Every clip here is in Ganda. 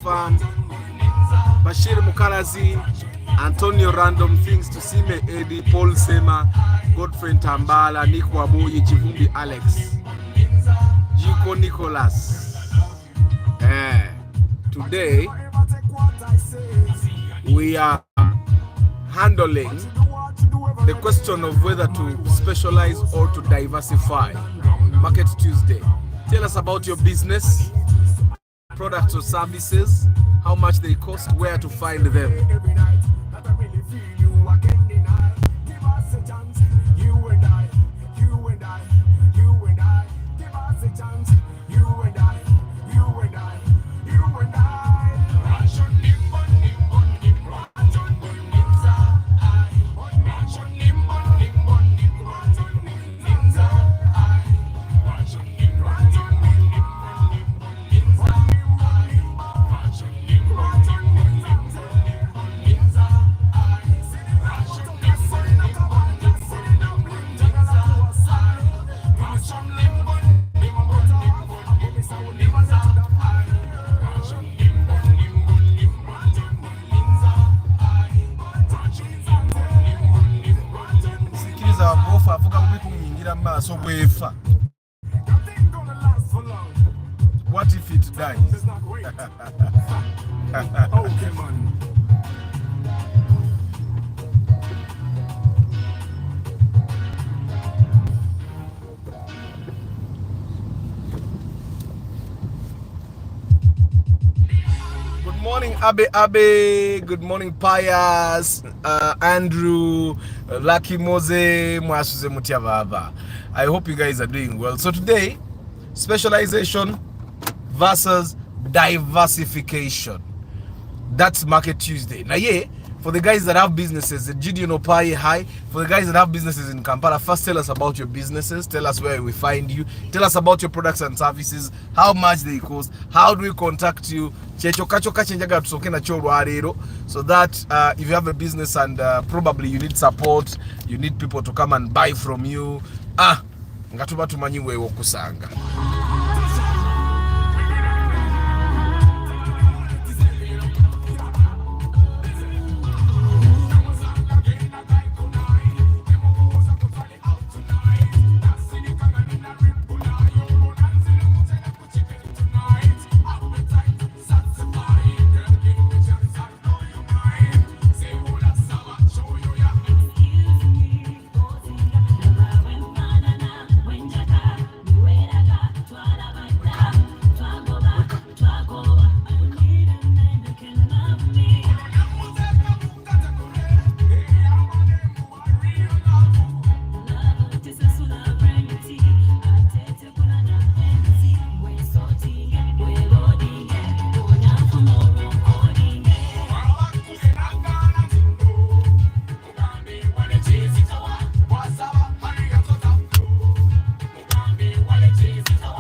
Farm, Bashir Mukalazi, Antonio Random Things to see me, Eddie, Paul Sema, Godfrey Tambala, Nico Abuyi, Chivumbi Alex, Jiko Nicholas. Today we are handling the question of whether to specialize or to diversify. Market Tuesday. Tell us about your business, products or services, how much they cost, where to find them. What if it dies? Okay, man. Good morning, Abe. Good morning, Pius, Andrew, Lucky Mose, Mwasuze Mutiavava. I hope you guys are doing well. So today, specialization versus diversification. That's Market Tuesday. Now, yeah, for the guys that have businesses, the Gideon Opaye, hi. For the guys that have businesses in Kampala, first tell us about your businesses. Tell us where we find you. Tell us about your products and services. How much they cost. How do we contact you? So that if you have a business and probably you need support, you need people to come and buy from you. Ngatuba tumanyi we wokusanga.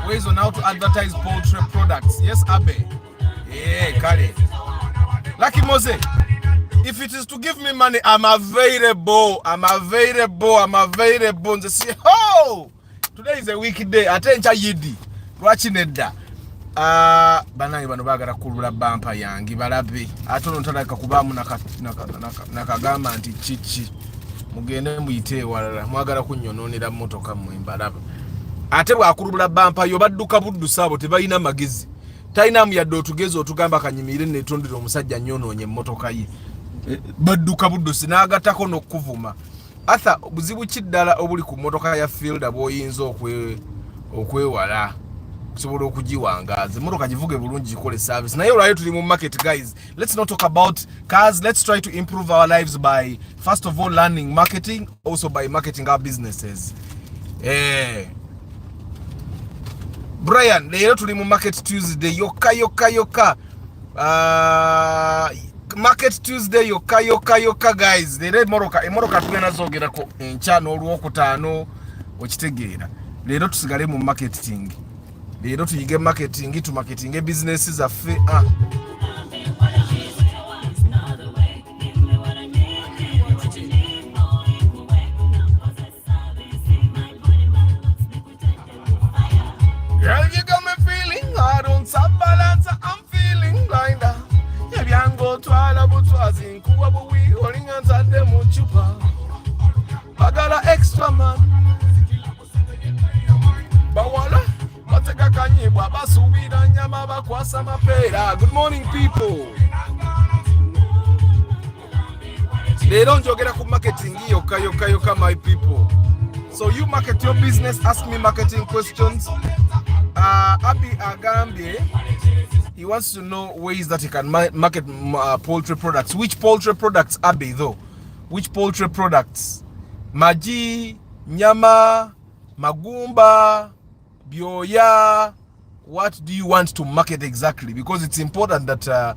Ways on how to advertise poultry products. Yes, Abe. Yeah, Kari. Lucky Mose, if it is to give me money, I'm available. Just say, oh, today is a weekday. Attention, Yidi. Watching it da. Bana ibano bagala kulula bampa yangi balabe. Atono ntaka kubamu nakagamba anti chichi. Mugende muyite walala. Mwagala kunyononera motoka mu imbalabe. Ate bwakulula bampa yo badduka buddu sabo tebayina magezi. Taina mu yaddo tugezo otugamba kanyimire netondera omusajja nyonoonye motoka ye. Badduka buddu sinagatako nokuvuma. Atha buzibu kiddala obuli ku motoka ya field aboyinza okwewala. Kusobola okugiwangaza. Motoka givuge bulungi ikole service. Na yo tuli mu market guys. Let's not talk about cars. Let's try to improve our lives by first of all learning marketing, also by marketing our businesses. Brian, leo tuli mu Market Tuesday yoka. Market Tuesday yoka guys. Lero emoroka tugenda zogerako enchano olwokutaano okitegeera. Lero tusigale mu marketing. Lero tuyige marketing to marketing businesses zaffe. Girl, you got me feeling hard on top balance. I'm feeling blind. twala butwazi nkuwa buwi olinga ntadde mu chupa bagala extra man bawala bateka kanyibwa basubira nyama bakwasa mapeera. Good morning people. Leero njogera ku marketing yoka my people. So you market your business, ask me marketing questions. Abi Agambie, he wants to know ways that he can market poultry products. Which poultry products, Abi, though? Which poultry products? Maji, nyama, magumba, bioya. What do you want to market exactly? Because it's important that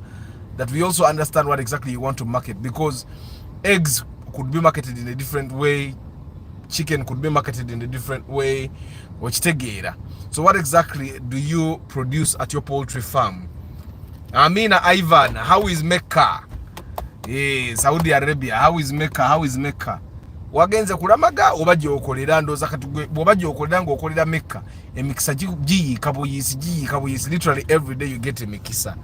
that we also understand what exactly you want to market. Because eggs could be marketed in a different way. Chicken could be marketed in a different way. So what exactly do you produce at your poultry farm? Amina Ivan, how is Mecca? Saudi Arabia, how is Mecca? How is Mecca? Wagenze kulamaga obaje okolera ndoza katugwe obaje okolera ngo okolera Mecca. Emikisa ji kabuyisi literally every day you get a mikisa.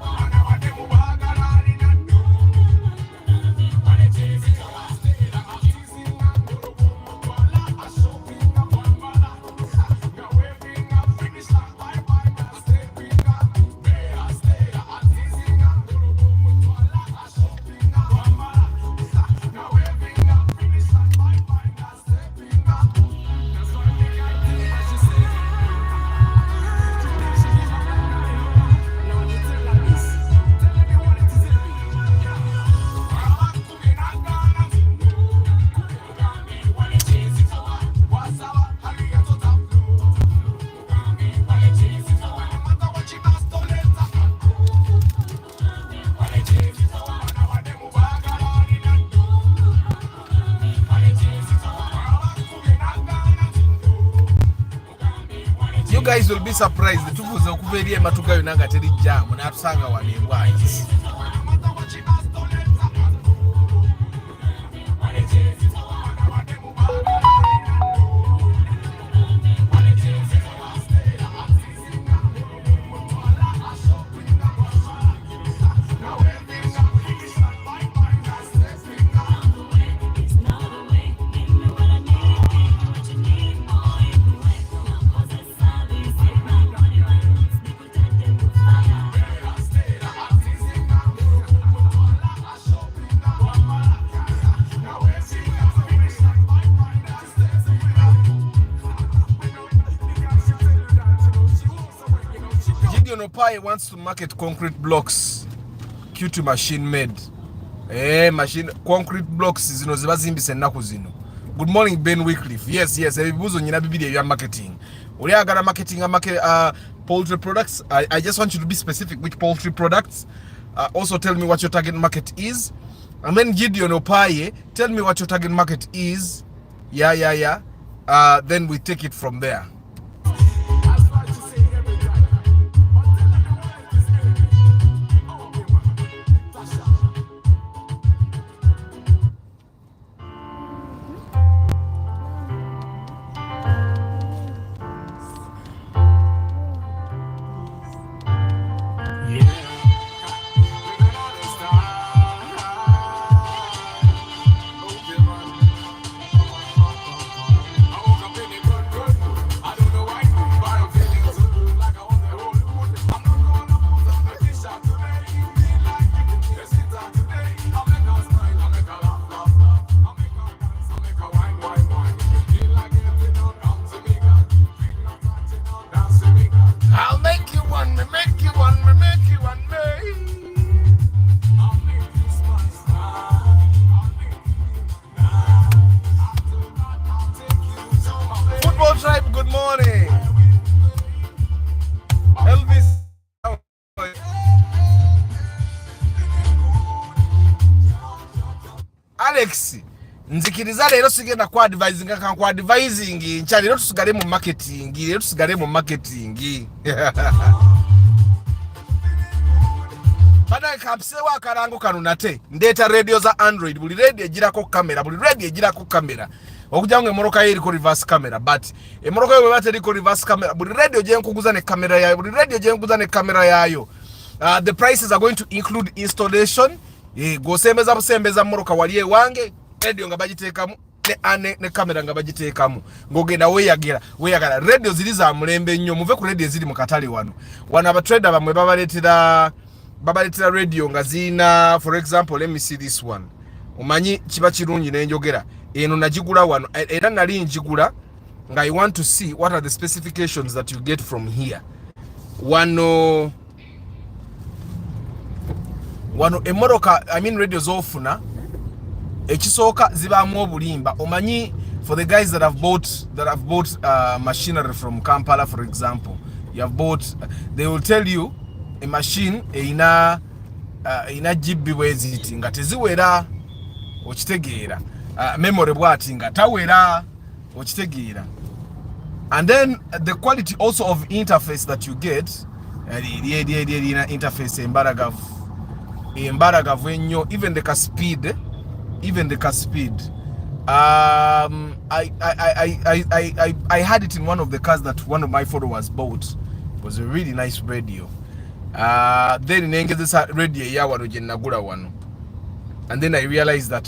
You guys will be surprised. The tufuze okuberie matuka yonanga teri jamu na atusanga wanebwayi. Pai wants to market concrete blocks. Q2 machine made. Machine concrete blocks zino zibazimbise nnaku zino. Good morning Ben Wycliffe. Yes. Ebibuzo nyina bibiri ya marketing. Uli agala marketing poultry products. I just want you to be specific which poultry products. Also tell me what your target market is. And then Gideon Opaye, tell me what your target market is. Yeah. Then we take it from there. Alex nzikiriza lero sigenda kwa advising kan kwa advising ncha lero tusigale mu marketing Bada kapse wa karango kanunate ndeta radio za Android buli radio ejirako kamera okujange moroka iri ko reverse camera but emoroka yo bate iri ko reverse camera buli radio je nkuguza ne camera yayo The prices are going to include installation. Gosembeza busembeza mmoroka waliye wange radio nga bagiteekamu ne kamera nga bagiteekamu ngogenda weyagala radio ziri za mulembe nnyo muve ku radio ziri mu katale wano abatrader bamwe babaletera radio nga zina for example let me see this one omanyi kiba kirungi nenjogera eno nagigula wano era nali njigula nga I want to see what are the specifications that you get from here wano emoroka I mean radio zofuna ekisooka zibaamu obulimba omanyi for the guys that have bought machinery from Kampala for example you have bought they will tell you a machine ina GB bweziti nga teziwera okitegeera memory bwati nga tawera okitegeera and then the quality also of interface that you get ina interface embaragavu ennyo even the speed I had it in one of the cars that one of my followers bought. It was a really nice radio. Then nengezesa radio yawano gye nagula wano and then I realized that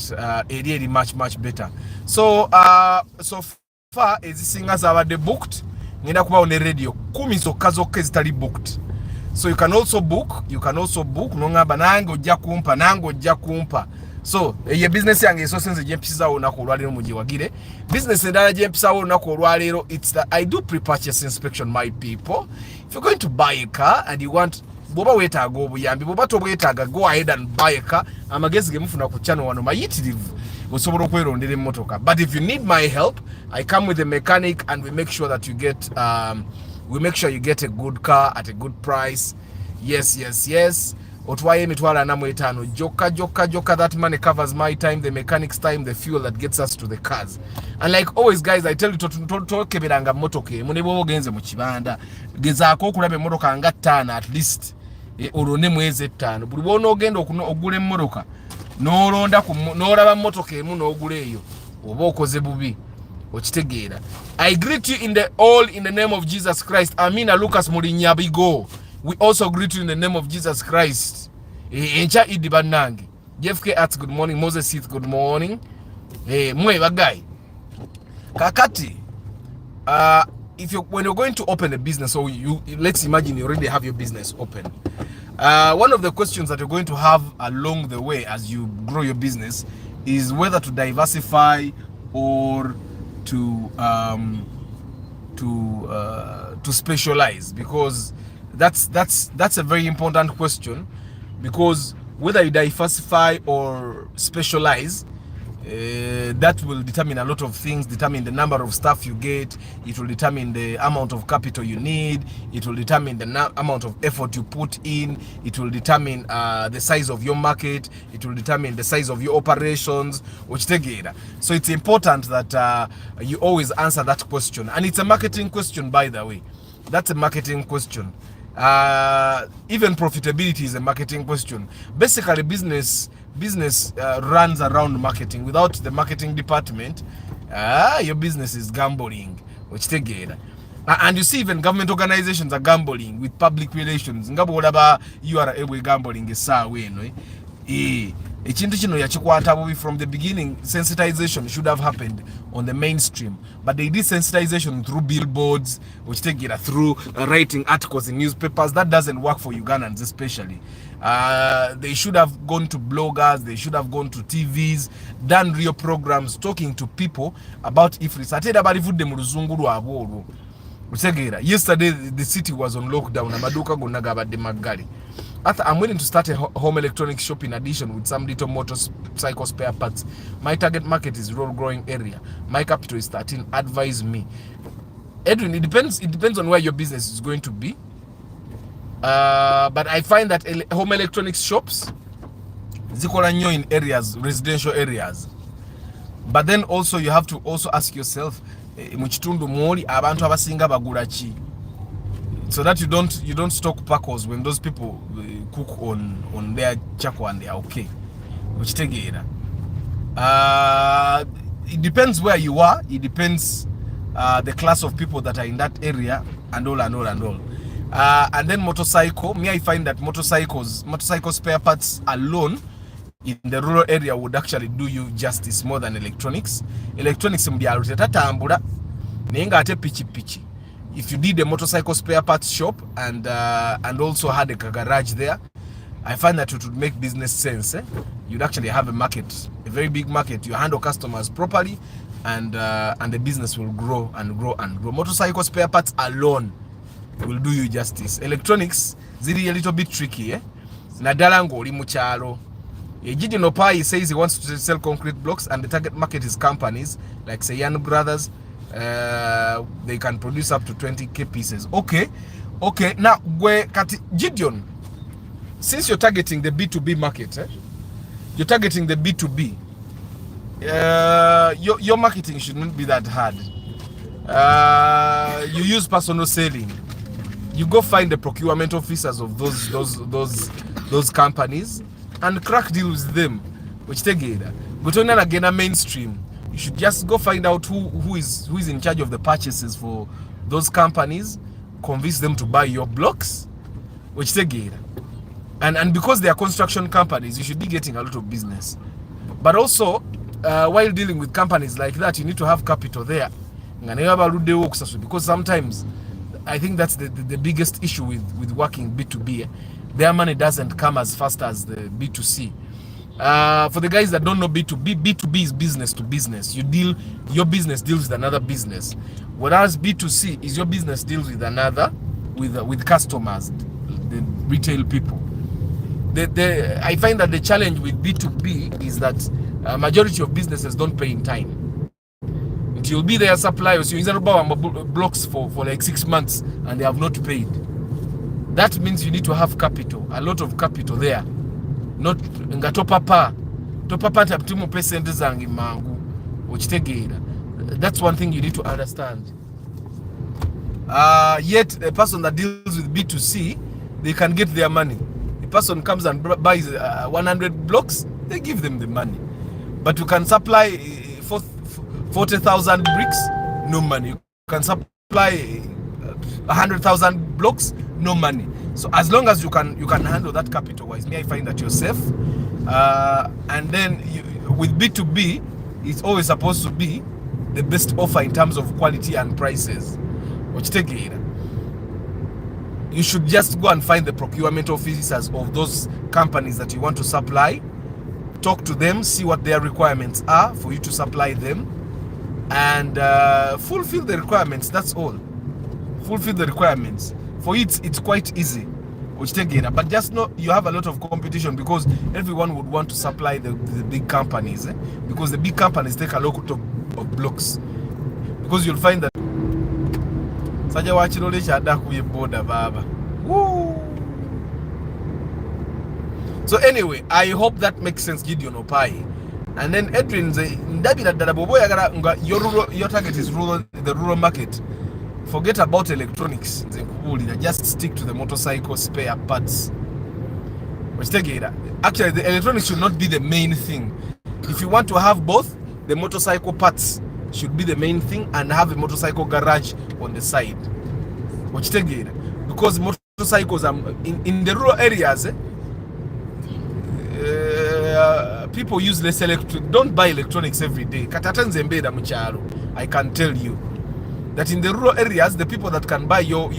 really much better. So so far ezisinga zabadde booked ngenda kubawo ne radio 10 zokka ezitali booked. So you can also book nongamba nange ojja kumpa so ye business yange so sense je mpisawo nako olwalero mugiwagire business endala je mpisawo nako olwalero it's that I do pre-purchase inspection my people. If you're going to buy a car and you want boba wetaaga obuyambi boba tobwetaaga go ahead and buy a car amagezi gemufuna ku channel wano mayitirivu osobola okwerondera emmotoka but if you need my help I come with a mechanic and we make sure that you get you get a good car at a good price. Yes otwaye emitwalo 45 jokka that money covers my time, the mechanic's time, the fuel that gets us to the cars. And like always guys I tell you tokeberanga motoka emu bwo ogenze mu kibanda gezaako okulaba emmotoka nga 5 at least olone mwezi 5 buli bwona ogenda ogula emmotoka n'olaba mmotoka emu n'ogula eyo oba okoze bubi okitegeera. I greet you in the name of Jesus Christ. Amina Lucas Mulinyabigo. We also greet you in the name of Jesus Christ. Encha idi banange. JFK Arts, good morning. Moses Heath, good morning. Mwe bagay. Kakati. When you're going to open a business, or let's imagine you already have your business open. One of the questions that you're going to have along the way as you grow your business is whether to diversify or to specialize, because that's a very important question, because whether you diversify or specialize, that will determine a lot of things, determine the number of staff you get, it will determine the amount of capital you need, it will determine the amount of effort you put in, it will determine the size of your market, it will determine the size of your operations, which together. So it's important that you always answer that question, and it's a marketing question, by the way. That's a marketing question. Even profitability is a marketing question. Basically business runs around marketing. Without the marketing department, your business is gambling, which together. And you see, even government organizations are gambling with public relations. You are able gambling is from the beginning. Sensitization should have happened on the mainstream, but they did sensitization through billboards, which take it through writing articles in newspapers. That doesn't work for Ugandans especially. They should have gone to bloggers, they should have gone to TVs, done real programs talking to people about ifris. Yesterday the city was on lockdown. I'm willing to start a home electronics shop in addition with some little motorcycle spare parts. My target market is rural growing area. My capital is 13. Advise me. Edwin, it depends on where your business is going to be. But I find that home electronics shops zikola nnyo in areas, residential areas. But then also you have to also ask yourself, mu kitundu mwoli abantu abasinga bagula ki? So that you don't stock packers when those people cook on their charcoal and they are okay. Which tegeera. It depends where you are. It depends the class of people that are in that area and all. And then motorcycle. Me, I find that motorcycle spare parts alone in the rural area would actually do you justice more than electronics. Electronics mbyalo tetatambula naye nga ate pichi. If you did a motorcycle spare parts shop and also had a garage there, I find that it would make business sense. You'd actually have a market, a very big market. You handle customers properly, and the business will grow and grow and grow. Motorcycle spare parts alone will do you justice. Electronics ziri a little bit tricky. Nadala ngo oli mu kyalo. Gideon Opai says he wants to sell concrete blocks, and the target market is companies like say Young Brothers. They can produce up to 20k pieces. Okay. Now, Gideon, since you're targeting the B2B market, you're targeting the B2B. Your marketing shouldn't be that hard. You use personal selling. You go find the procurement officers of those companies and crack deals with them. Which together, but when again a mainstream, you should just go find out who is in charge of the purchases for those companies, convince them to buy your blocks, which together, and because they are construction companies, you should be getting a lot of business. But also, while dealing with companies like that, you need to have capital there, because sometimes I think that's the biggest issue with working B2B. Their money doesn't come as fast as the B2C. For the guys that don't know B2B is business to business. Your business deals with another business, whereas B2C is your business deals with another, with customers, the retail people. I find that the challenge with B2B is that majority of businesses don't pay in time. You'll be their suppliers, you blocks for like 6 months and they have not paid. That means you need to have capital, a lot of capital there. Not nga topapa taptimu percent zangi mangu ochitegeera. That's one thing you need to understand. Yet a person that deals with B2C, they can get their money. A person comes and buys 100 blocks, they give them the money. But you can supply 40,000 bricks, no money. You can supply 100,000 blocks, no money. So as long as you can handle that capital wise, I find that you're safe. And then with B2B, it's always supposed to be the best offer in terms of quality and prices. Which take it. You should just go and find the procurement officers of those companies that you want to supply. Talk to them, see what their requirements are for you to supply them, and fulfill the requirements. That's all. Fulfill the requirements. For it's quite easy, which take it. But just know you have a lot of competition because everyone would want to supply the big companies, because the big companies take a lot of blocks. Because you'll find that Saja wachirole chada kuye border baba. Woo! So anyway, I hope that makes sense, Gideon Opai. And then Edwin your target is the rural market. Forget about electronics. Just stick to the motorcycle spare parts. Actually, the electronics should not be the main thing. If you want to have both, the motorcycle parts should be the main thing, and have a motorcycle garage on the side. Because motorcycles are in the rural areas, people use less don't buy electronics every day. I can tell you that in the rural areas, the people that can buy your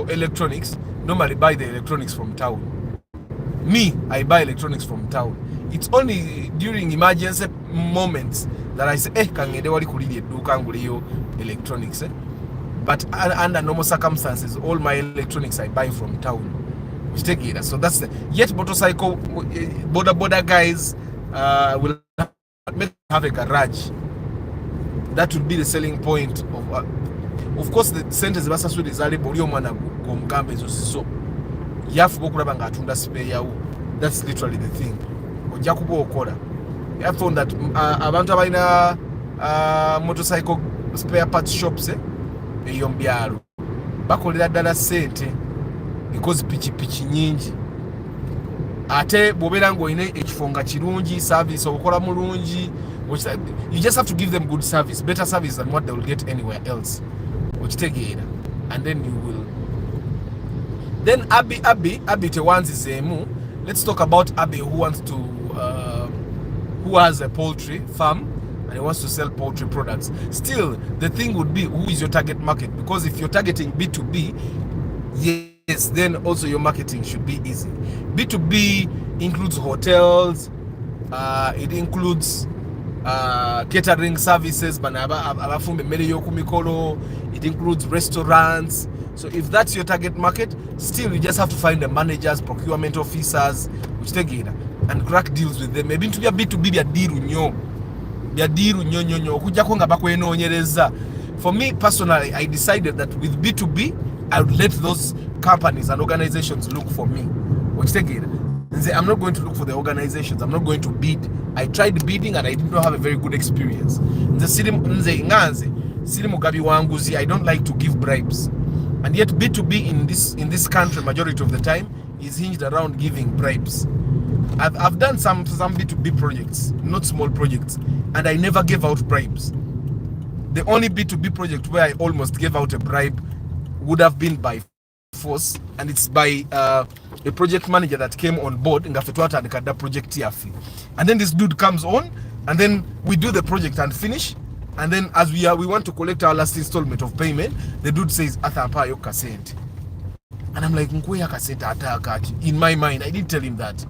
electronics normally buy the electronics from town. Me, I buy electronics from town. It's only during emergency moments that I say, electronics. But under normal circumstances, all my electronics I buy from town. So that's yet motorcycle border guys will have a garage. That would be the selling point of course the centers basasudi zali boliyo mwana go mugambe zo so yafu bokulaba nga atunda spare yawo. That's literally the thing. Ojja kuba okola. I found that abantu abalina motorcycle spare parts shops eyo mbyalo bakolera ddala sente because pichi nyingi. Ate bobera ngo ine ekifonga kirungi, service okola mulungi, which you just have to give them good service, better service than what they will get anywhere else. Which take it, and then you will. Then Abby Tewanzi Zemu. Let's talk about Abby who wants to who has a poultry farm and he wants to sell poultry products. Still, the thing would be, who is your target market? Because if you're targeting B2B, yes, then also your marketing should be easy. B2B includes hotels, it includes catering services, it includes restaurants. So if that's your target market, still you just have to find the managers, procurement officers, which take it and crack deals with them. Maybe to be a B2B, for me personally, I decided that with B2B, I would let those companies and organizations look for me. Which take it. I'm not going to look for the organizations. I'm not going to bid. I tried bidding and I did not have a very good experience. I don't like to give bribes. And yet B2B in this country, majority of the time, is hinged around giving bribes. I've done some B2B projects, not small projects, and I never gave out bribes. The only B2B project where I almost gave out a bribe would have been by force, and it's by a project manager that came on board in the project here. And then this dude comes on, and then we do the project and finish. And then as we want to collect our last installment of payment, the dude says, "Athampa yo kasente." And I'm like, in my mind, I didn't tell him that.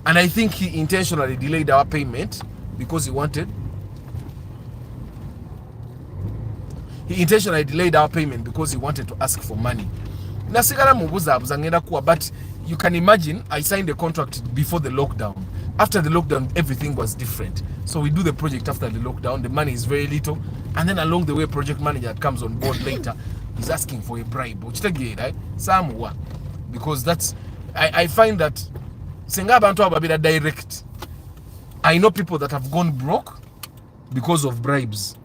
And I think he intentionally delayed our payment because he wanted. He intentionally delayed our payment because he wanted to ask for money. But you can imagine, I signed the contract before the lockdown. After the lockdown, everything was different. So we do the project after the lockdown. The money is very little. And then along the way, project manager that comes on board later is asking for a bribe. Right? Because that's, I find that direct. I know people that have gone broke because of bribes.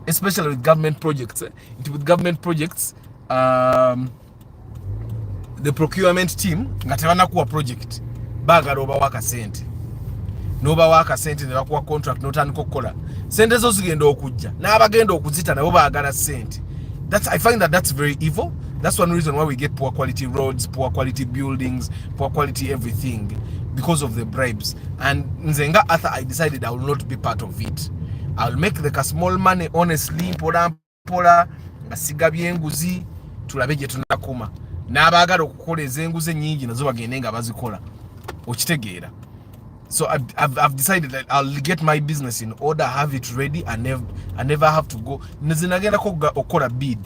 Especially with government projects. With government projects, the procurement team ngatewana kuwa project baga roba waka sente noba waka sente ne bakuwa contract notandika okukola sente zo zigenda okujja n'abagenda okuzita nabo baagala sente. I find that's very evil. That's one reason why we get poor quality roads, poor quality buildings, poor quality everything, because of the bribes. And nzenga Arthur, I decided I will not be part of it. I'll make the small money honestly, pola ngasiga byenguzi tulabeje tunakuma n'abaagala okukola ezenguze nyingi nazo bagende nga bazikola okitegeera. So I've decided that I'll get my business in order, have it ready, and never have to go nezinagenda okola bid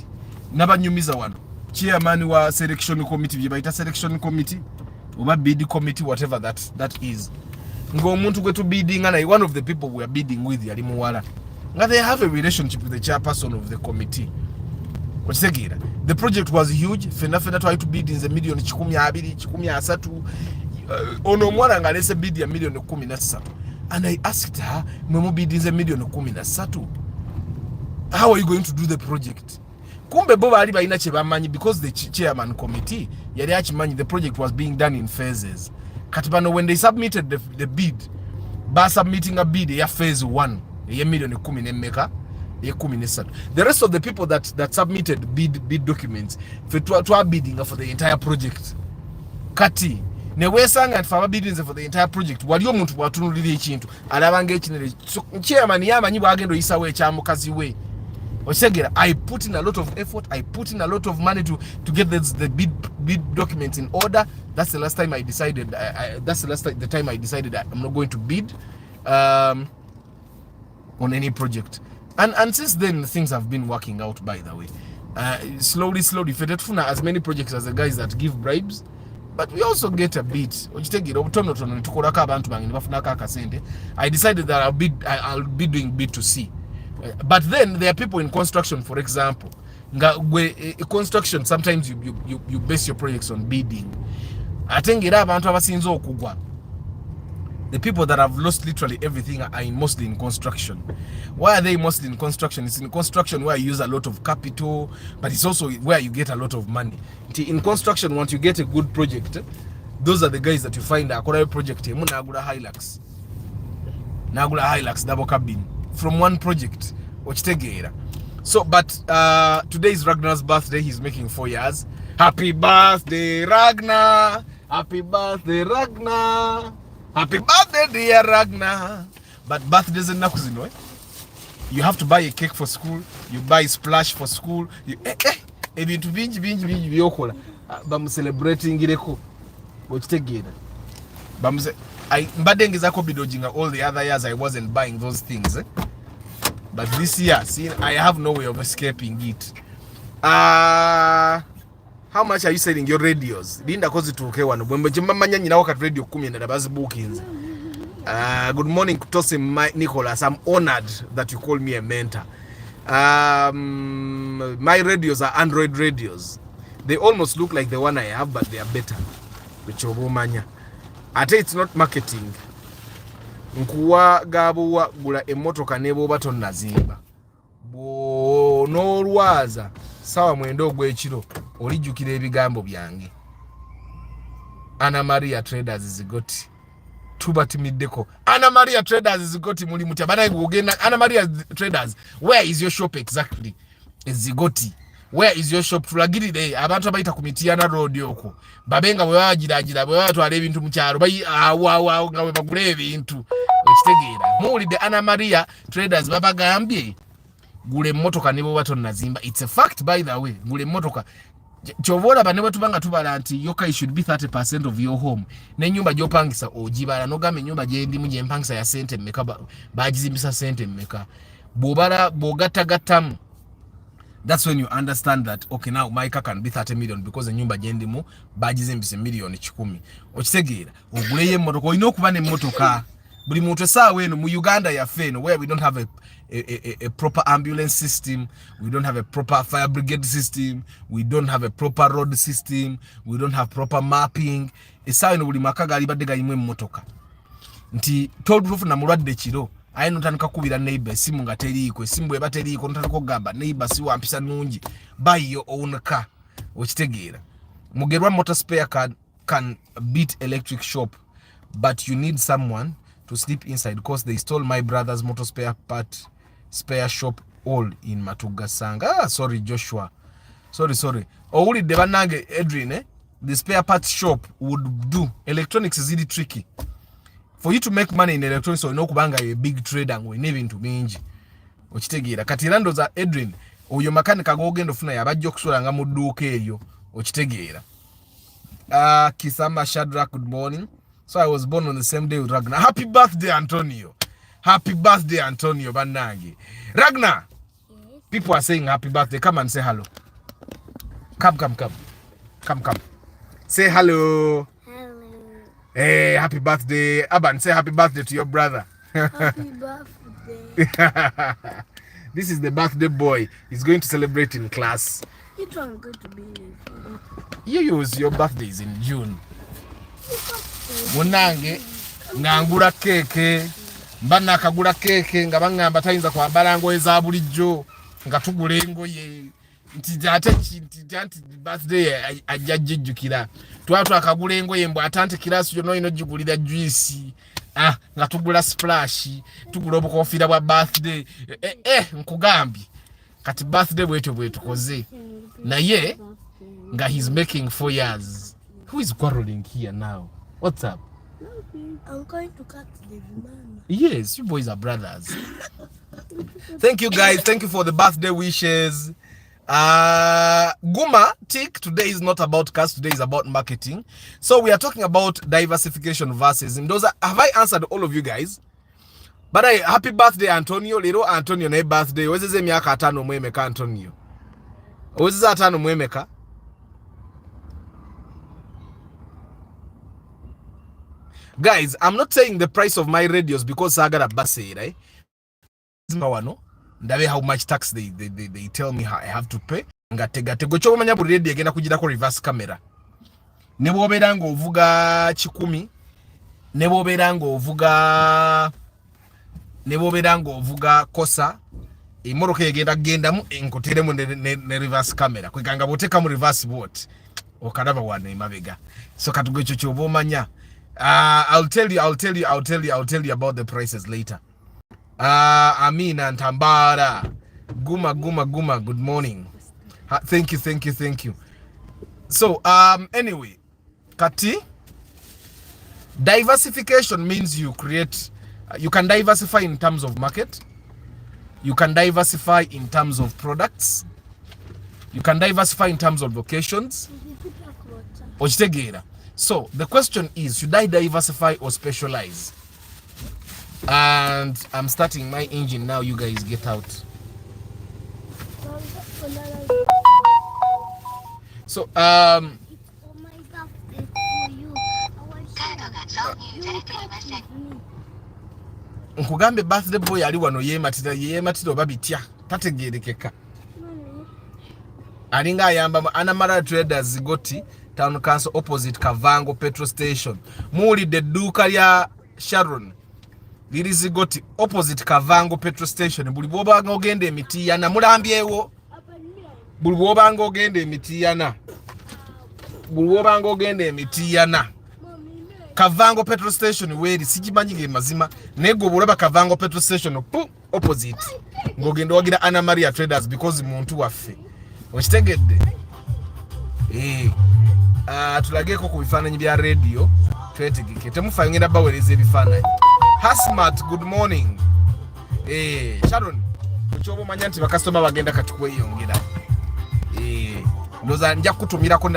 nabanyumiza wano chairman wa selection committee byebayita selection committee oba bid committee, whatever that is. Ngomuntu gwe to bidding, and one of the people we are bidding with yali muwala nga they have a relationship with the chairperson of the committee. The project was huge. Fena tried to bid in the million 123 ono mwana nga lese bid ya million 13. And I asked her, "Memo bid in the million 13. How are you going to do the project?" Kumbe bo bali balina kye bamanyi, because the chairman committee yali akimanyi the project was being done in phases. Katibano, when they submitted the bid, by submitting a bid ya phase 1 ya million 10 meka. The rest of the people that submitted bid documents for bidding for the entire project. Kati ne wesanga for bidding for the entire project. Wali omuntu bwatunulira ekintu alabanga ekinere. Chairman yamanyi bwagendo isawe ekyamukazi we. Osegera, I put in a lot of effort. I put in a lot of money to get the bid documents in order. That's the last time I decided. The time I decided that I'm not going to bid on any project. And since then, things have been working out, by the way. Slowly, Fedetfuna as many projects as the guys that give bribes, but we also get a bit. I decided that I'll be doing B2C. But then there are people in construction, for example. Construction, sometimes you base your projects on bidding. The people that have lost literally everything are mostly in construction. Why are they mostly in construction? It's in construction where you use a lot of capital, but it's also where you get a lot of money. In construction, once you get a good project, those are the guys that you find a project. Nagula Hilux double cabin from one project. So, but today is Ragnar's birthday. He's making 4 years. Happy birthday, Ragnar! Happy birthday, Ragnar! Happy birthday, dear Ragnar. But birthdays and nakuzino, you have to buy a cake for school, you buy splash for school, you ebintu bingi byokola bamu celebrating ireko okitegeera bamuze mbadde ngezako bidojinga all the other years I wasn't buying those things but this year see I have no way of escaping it. How much are you selling your radios? Linda kozi tuke wano bwembe jimamanya nyina wakati radio 10 na bazi bookings. Good morning Kutose Nicholas. I'm honored that you call me a mentor. My radios are Android radios. They almost look like the one I have, but they are better. Ate it's not marketing. Nkuwa gabuwa gula emotoka nebo baton nazimba. Bo no lwaza sawa mwendo gw'ekiro olijjukira ebigambo byange. Anna Maria Traders zigoti tubatimiddeko. Anna Maria Traders zigoti muli mutya bana ngogenda. Anna Maria Traders, where is your shop exactly? Zigoti, where is your shop? Tulagirire abantu abayita ku Mitiana Road yoko babenga bwe bagiragira bwe batwala ebintu mu kyalo bayi awa nga bwe bagula ebintu ekitegeera muwulidde. Anna Maria Traders babagambye gule motoka nebo bato nazimba. It's a fact by the way. Gule motoka chovola banebwe tubanga tubala nti yoka should be 30% of your home. Ne nyumba gyopangisa ogibala no game nyumba gye ndi muje mpangisa ya sente mmeka bagizimbisa sente mmeka bobala bogatagattamu. That's when you understand that okay now my car can be 30 million because the nyumba gye ndimu bagizimbisa million 10. Okitegeera oguleye motoka oyina okuba ne motoka buli muntu sawa eno mu Uganda ya feno where we don't have a proper ambulance system, we don't have a proper fire brigade system, we don't have a proper road system, we don't have proper mapping. Esawa eno buli makaga alibadde gayimwe mmotoka nti told proof na mulwadde kiro ayi notandika kubira neighbor esimu nga teriiko esimu eba teriiko notandika kugamba neighbor si wampisa nungi buy your own car. Okitegeera Mugerwa motor spare can beat electric shop, but you need someone to sleep inside because they stole my brother's motor spare shop all in Matugasanga. Sorry Joshua, sorry owulidde bannange Edwin the spare parts shop would do. Electronics is really tricky for you to make money in electronics. So okubanga a big trader ng'olina ebintu bingi okitegeera kati era ndoza Edwin oyo makanika g'ogenda ofuna yabajja okusulanga mu dduuka eryo okitegeera. Kisama Shadrach, good morning. So I was born on the same day with Ragnar. Happy birthday, Antonio. Happy birthday, Antonio Banagi. Ragnar, yes. People are saying happy birthday. Come and say hello. Come. Say hello. Hello. Hey, happy birthday. Aban, say happy birthday to your brother. Happy birthday. This is the birthday boy. He's going to celebrate in class. Which one going to be in? You use your birthdays in June. Munange ngangula keke mbana akagula keke nga bangamba tayinza kwambala ngoye za bulijjo nga tugula engoye nti ate birthday ajjajjukira twatwa akagula engoye mbwa atante kirasi yono ino jigulira juice nga tugula splash tugula obukofiira bwa birthday nkugambi kati birthday bwetu koze naye nga he's making 4 years. Who is quarreling here now? What's up? I'm going to cut the banana. Yes, you boys are brothers. Thank you guys. Thank you for the birthday wishes. Guma, tick. Today is not about cars. Today is about marketing. So we are talking about diversification versus. And those are, have I answered all of you guys? But happy birthday, Antonio. Little Antonio, na birthday. What's the miaka atano mwemeka, Antonio? What's the atano mwemeka? Guys, I'm not saying the price of my radios because I got a basi, right? How much tax they tell me how I have to pay. Ngate gocho manya buli radio agenda kugira ko reverse camera. Ne bobera ngo ovuga 10, ne bobera ngo ovuga kosa. Imoroka yegenda mu enkoteremu ne reverse camera. Kweganga boteka mu reverse boat. Okadaba wana imabega. So katugocho chobo manya. I'll tell you about the prices later. Amina and Tambara. Guma, good morning. Thank you. So, anyway, Kati, Diversification means you create, you can diversify in terms of market, you can diversify in terms of products, you can diversify in terms of locations. So the question is, should I diversify or specialize? And I'm starting my engine now. You guys get out. So nkugambe birthday boy ali wano yematira oba bitya tategerekeka alinga ayamba Anamara Traders Goti Town Council opposite Kavango petrol station muli de duka lya Sharon liri Zigoti opposite Kavango petrol station buli bwobanga ogenda emitiyana mulambyewo buli bwobanga ogenda emitiyana Kavango petrol station weri sikimanyi mazima nego bulaba Kavango petrol station opposite ngogenda wagira Anamaria Traders because muntu waffe okitegedde tulageko ku bifaananyi bya radio twetegeke temufa ngenda bawereza ebifaananyi. Hasmat, good morning. Sharon kyobo manya nti bakasitoma bagenda kati kweyongera ndoza nja kutumirako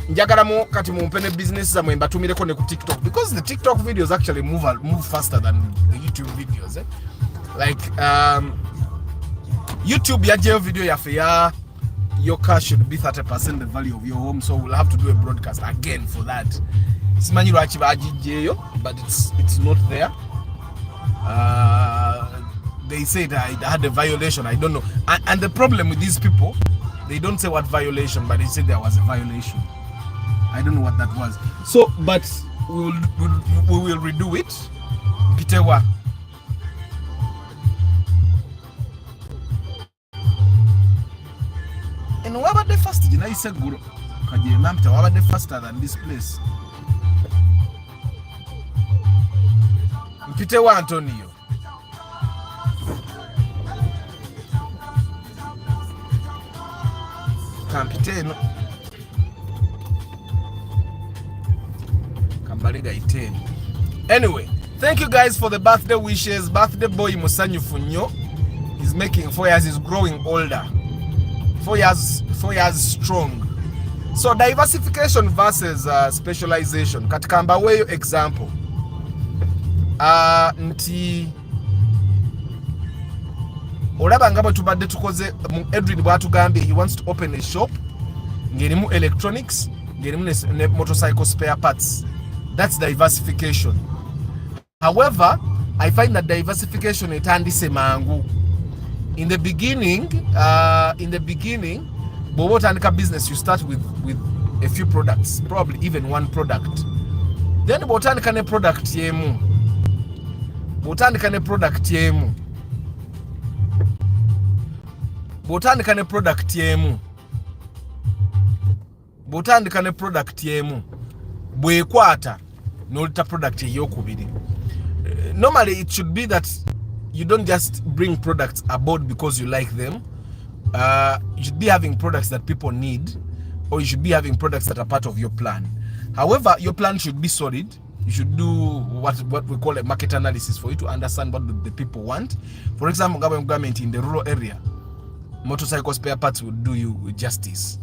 njagalamu kati mumpene business za mwemba tumireko ne ku TikTok because the TikTok videos actually move faster than the YouTube videos like YouTube yajeyo video yafe ya your car should be 30% the value of your home, so we'll have to do a broadcast again for that. Simanyi lwaki bajijeyo but it's not there. They said I had a violation, I don't know, and the problem with these people, they don't say what violation, but they said there was a violation. I don't know what that was. So, but we will redo it. Kitewa. And what about the first? You know, said guru. What about the faster than this place? Kitewa Antonio. Kampiteno. Anyway, thank you guys for the birthday wishes. Birthday boy Musanyu Funyo is making 4 years, is growing older. 4 years strong. So diversification versus specialization. Katikamba weyo example. Nti olaba ngabo tubadde tukoze Edwin bwatugambye he wants to open a shop ngerimu electronics ngerimu ne motorcycle spare parts. That's diversification. However, I find that diversification etandise mangu. In the beginning, bobo tandika business, you start with a few products, probably even one product. Then botandika ne product yemu. Botandika ne product yemu. Botandika ne product yemu. Botandika ne product yemu. Bwekwata nolita product eyokubiri. Normally it should be that you don't just bring products aboard because you like them. You should be having products that people need, or you should be having products that are part of your plan. However, your plan should be solid. You should do what we call a market analysis for you to understand what the people want. For example, government in the rural area, motorcycle spare parts will do you justice.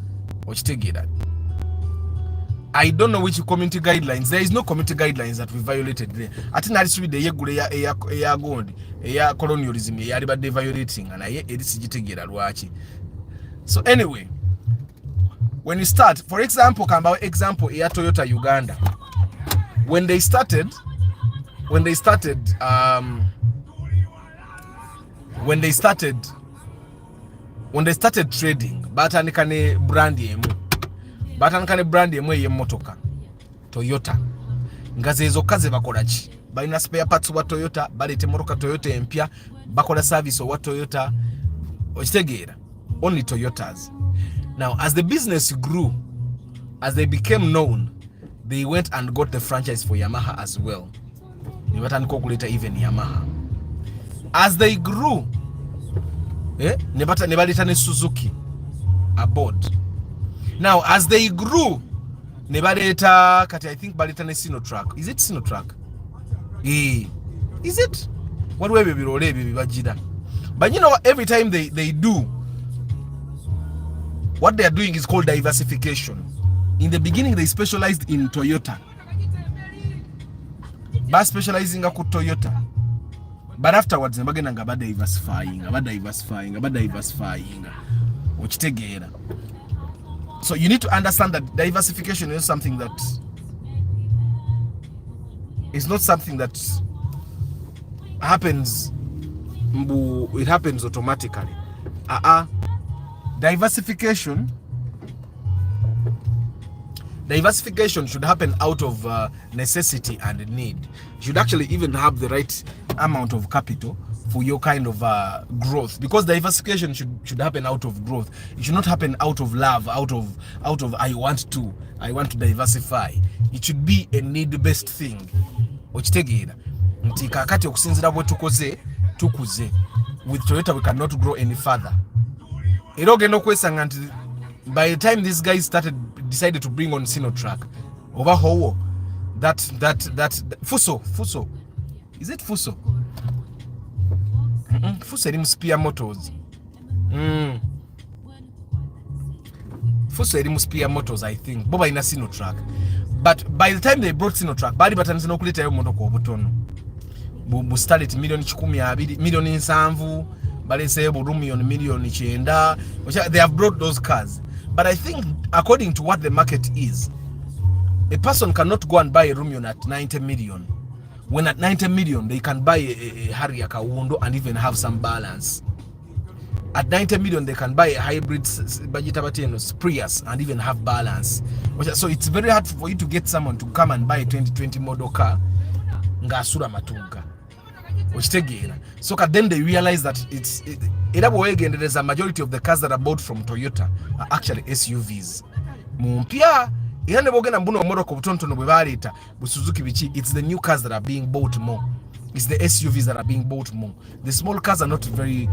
I don't know which community guidelines. There is no community guidelines that we violated there. Atina alisubide yegule ya gold, ya colonialism, ya ribade violating, and I edisijitegera lwachi. So anyway, when you start, for example, kamba example ya Toyota Uganda, when they started trading, batanikane brand yemu. Batankane brand yemwe yemotoka Toyota ngazezo kaze bakolachi balina spare parts wa Toyota balete motoka Toyota empya bakola service wa Toyota okitegeera only Toyotas. Now as the business grew, as they became known, they went and got the franchise for Yamaha as well. Ni batandika okuleta even Yamaha as they grew, ne baleta ne Suzuki aboard. Now, as they grew, ne baleeta kati I think baleeta ne Sinotrack. Is it Sinotrack? Is it? Waliwo ebyo birole ebyo bibagira. But you know what, every time they do, what they are doing is called diversification. In the beginning they specialized in Toyota. But specializing ku Toyota. But afterwards bagenda nga diversifying. Okitegeera. So you need to understand that diversification is something that is not something that happens. It happens automatically. Diversification should happen out of necessity and need. You should actually even have the right amount of capital for your kind of growth, because diversification should happen out of growth. It should not happen out of love, out of I want to diversify. It should be a need based thing. Okitegeera nti kakati okusinzira bwe tukuze with Toyota we cannot grow any further. Era ogenda okwesanga nti by the time these guys decided to bring on Sinotrack oba howo that Fuso is it Fuso? Fuso eri mu Spear Motors. Fuso eri mu Spear Motors I think bo balina Sinotrack, but by the time they brought Sinotrack bali batandise n'okuleetayo motoka obutono bu started $1,200,000 $7,000,000 baleseyo Romeo $9,000,000. They have brought those cars, but I think according to what the market is, a person cannot go and buy a Romeo at 90 million. When at 90 million they can buy a Harrier Kawundo and even have some balance. At 90 million they can buy a hybrid Prius and even have balance. So it's very hard for you to get someone to come and buy a 2020 model car ngasura matunga. So then they realize that there's a majority of the cars that are bought from Toyota are actually SUVs. Mumpia ihane bogena mbuno omoroko butontono bwe baleta bu Suzuki bichi, it's the new cars that are being bought more. It's the SUVs that are being bought more. The small cars are not very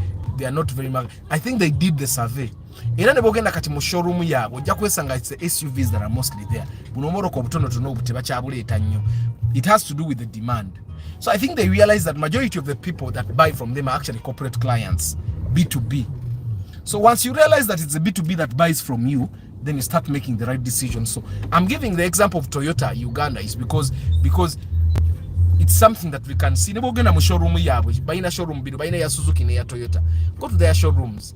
much. I think they did the survey. Ihane bogena kati mu showroom yabo ojja kwesanga it's the SUVs that are mostly there. Buno omoroko butontono buteba kyabuleta nnyo. It has to do with the demand. So I think they realize that majority of the people that buy from them are actually corporate clients, B2B. So once you realize that it's a B2B that buys from you, then you start making the right decision. So I'm giving the example of Toyota Uganda is because it's something that we can see. Nebogena mu showroom yabo, bayina showroom bidu, bayina ya Suzuki ne ya Toyota. Go to their showrooms.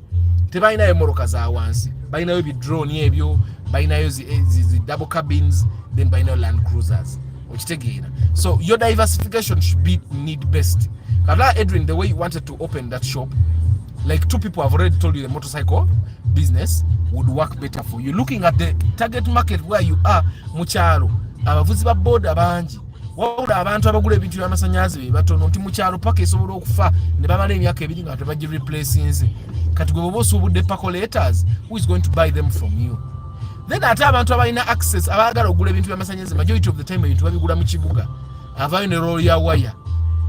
Tebayina emoroka za awansi, bayina yo bi drone yebyo, bayina yo zi double cabins, then bayina Land Cruisers. So your diversification should be need based. Edwin, the way you wanted to open that shop, like 2 people have already told you the motorcycle business would work better for you. Looking at the target market where you are, mucharo abavuzi ba boda bangi wabula abantu abagula ebintu by'amasannyalaze be batono nti mukyalo paka esobola okufa ne bamala emyaka ebiri nga tebagi replacinze kati gwe boba osuubudde pacolators, who is going to buy them from you? Then ate abantu abalina access abaagala okugula ebintu by'amasannyalaze majority of the time ebintu babigula mu kibuga, avaayo ne roll ya waya,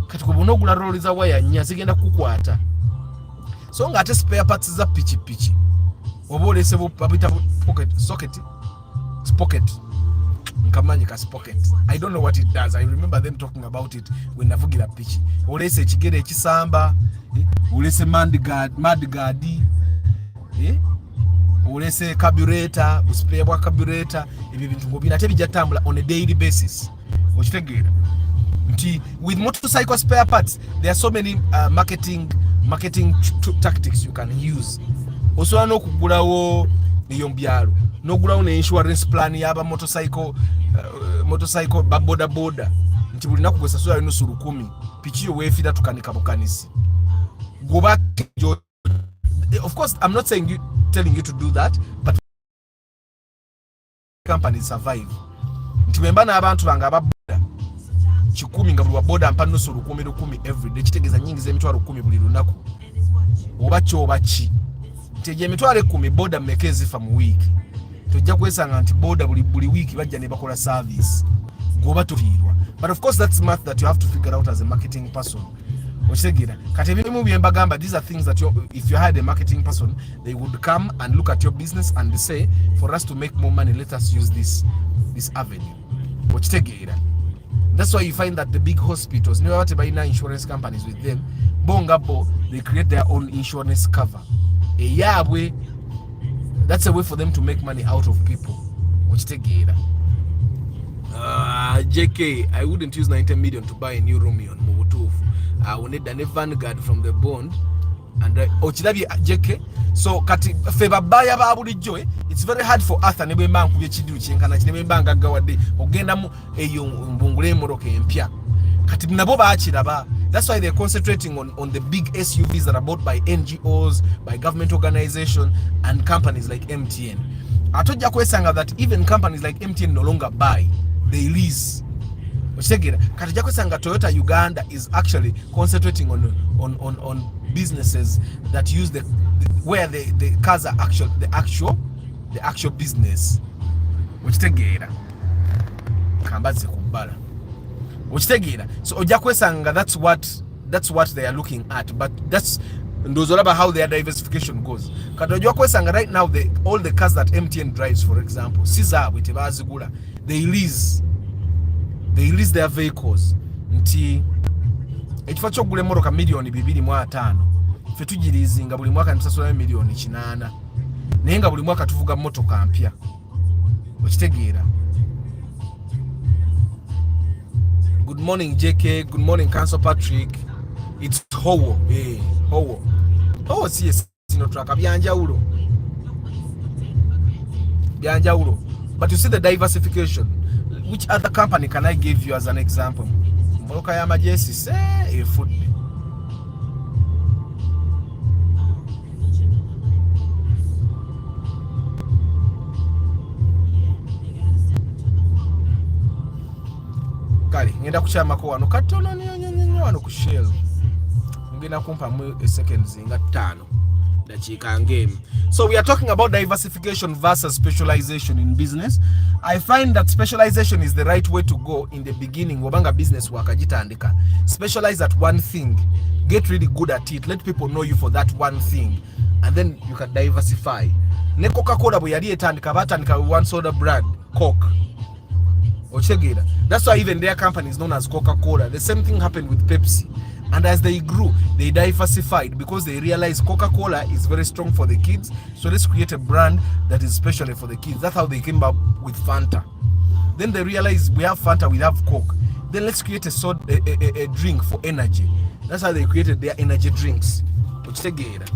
kati gwe bona ogula roll za waya nnya zigenda kukwata. So nga ate spare parts za pichi oba olese babita pocket nkamanyi ka pocket. I don't know what it does. I remember them talking about it when navugira pichi. Olese ekigere ekisamba, olese mudguard, olese carburetor, spare bwa carburetor, ebyo bintu ngobina ate bijatambula on a daily basis. Okitegeera nti with motorcycle spare parts there are so many marketing tactics you can use. Osobola n'okugulawo eyo mbyalo, n'ogulawo ne insurance plan yaba motorcycle ba boda nti buli naku gwesasula nusu 10 piki yo weefira tukanika bukanisi goba. Of course I'm not telling you to do that, but companies survive. Nti bemba n'abantu banga ababoda 10 nga buli boda mpa nusu 10 every day, kitegeeza nyingi z'emitwalo 10 buli lunaku oba ki nti emitwalo 10 boda mmeka ezifa mu wiiki. Tojja kwesanga nti boda buli wiiki bajja ne bakola service goba tuliirwa. But of course that's math that you have to figure out as a marketing person. These are things that if you had a marketing person, they would come and look at your business and say, for us to make more money, let us use this avenue. That's why you find that the big hospitals, insurance companies with them, they create their own insurance cover. That's a way for them to make money out of people. JK, I wouldn't use 90 million to buy a new Romeo on Mobutufu. I will need a Vanguard from the bond. And JK. So kati feba baya ba bulijjo, it's very hard for us and ebe bank kubye chidu chinkana chine bank agawade ogenda mu eyo mbungule moroke empya. Kati nabo baachiraba. That's why they're concentrating on the big SUVs that are bought by NGOs, by government organizations, and companies like MTN. Atoja kwesanga that even companies like MTN no longer buy, they lease. Katija kwesanga Toyota Uganda is actually concentrating on businesses that use where the cars are the actual business. Kambaze kubala. So ojakwesanga that's what they are looking at, but that's ndozolaba how their diversification goes. Katojakwesanga right now all the cars that MTN drives, for example, sizabwe tebazigula, they lease their vehicles. Nti ekifo kyogula emmotoka million 2.5 ffe tugirizinga buli mwaka tusasula million 8 naye nga buli mwaka tuvuga mmotoka mpya. Okitegeera. Good morning JK, good morning Council Patrick. It's Howo. Howo. Oh, yes, sino traka byanjawulo. But you see the diversification. Which other company can I give you as an example? Mboka ya majesi say food. Kali ngenda kuchama ko wano katono nyonyo wano ku shell. Ngenda kumpa mu seconds nga 5 dakika game. So we are talking about diversification versus specialization in business. I find that specialization is the right way to go in the beginning. Wabanga business wakajitandika. Specialize at one thing. Get really good at it. Let people know you for that one thing. And then you can diversify. Ne Coca-Cola bwe yali etandika batandika one soda brand, Coke. Ochegera. That's why even their company is known as Coca-Cola. The same thing happened with Pepsi. And as they grew, they diversified because they realized Coca-Cola is very strong for the kids. So let's create a brand that is specially for the kids. That's how they came up with Fanta. Then they realized we have Fanta, we have Coke. Then let's create a drink for energy. That's how they created their energy drinks. Ochegera.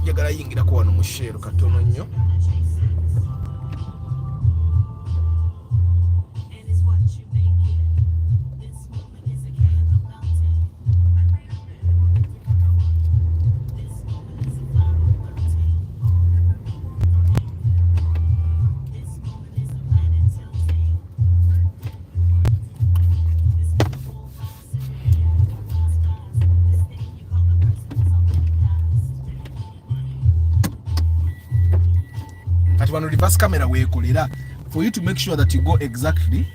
Yagala yingira ko wano mushero katono nnyo. Reverse camera weekolera for you to make sure that you go exactly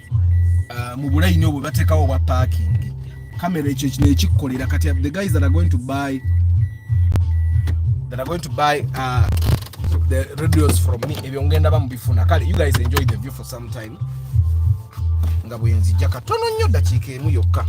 mu bulayini obwo batekawo bwa parking. Camera ekyo kino ekikolera kati the guys that are going to buy the radios from me ebyo ngenda bamubifuna. Kale you guys enjoy the view for some time nga bwenzija katono nnyo dakiika emu yokka.